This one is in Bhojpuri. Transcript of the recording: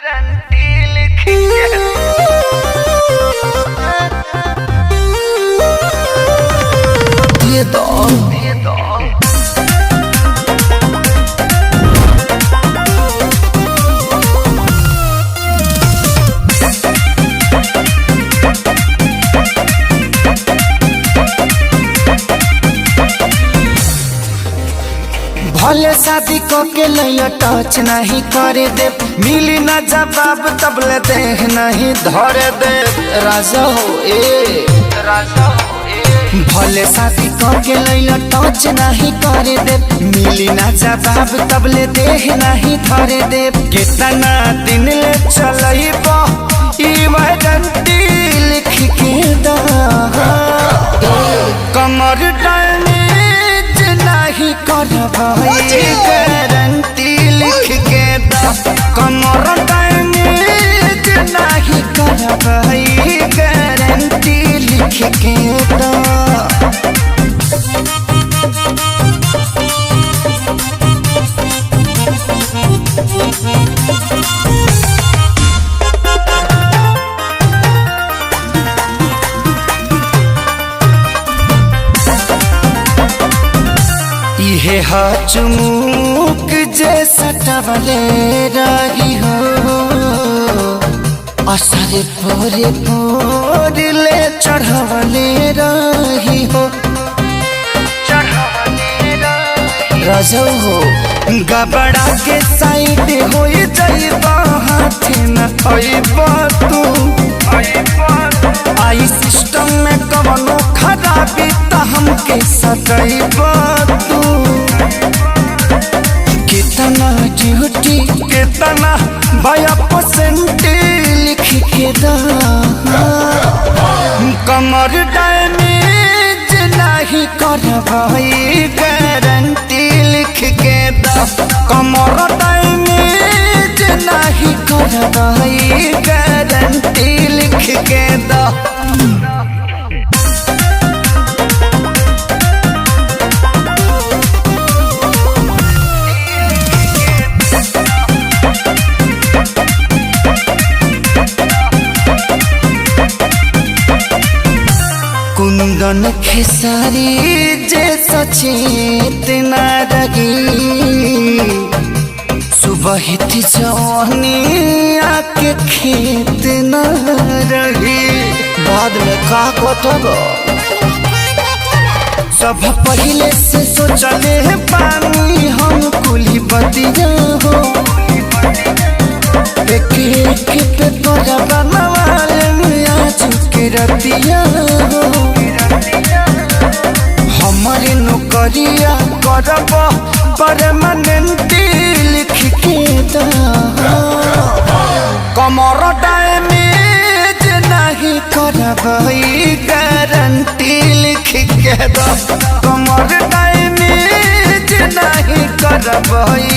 गारंटी लिखी दे दो भले शादी को के लैया टच नहीं करे दे, मिली ना जवाब तबले दे नहीं धरे दे। राजा हो ए राजा हो ए भले शादी को के लैया टच नहीं करे दे, मिली ना जवाब तबले दे नहीं धरे दे। कितना दिन ले चलइबो ई वारंटी लिख के दा, कमर डैमेज नहीं करबई गारंटी लिख के दा, कमर डैमेज नहीं करबई गारंटी लिख के दा। इहे चुमुक जैसा टवले रही हो, असरे पोरे पोरे ले चढ़वले रही हो। रजो हो गबड़ा के साइड हो जाइबा, हाथ न आइबा तू आई सिस्टम में कवनो खराबी त हमके सदैबा तू। कितना ड्यूटी कितना बाया परसेंट लिख के दा, कमर डैमेज नहीं करबई गारंटी लिख के दा, कमर डैमेज नहीं करबई गारंटी लिख के दा। कुंदन खेसारी जैसा चेतना रही, सुबह जवानी आके खेत न रही। बाद में का कटबो सब पहले से सोचले पानी हम कुली बतिया हो, एक एक पे तोरा बनवाले आज के रतिया हो। हमारे नौकरिया करब परमानेंटी लिख के दा, कमर डैमेज नहीं करबई गारंटी लिख के दा, कमर डैमेज नहीं करबई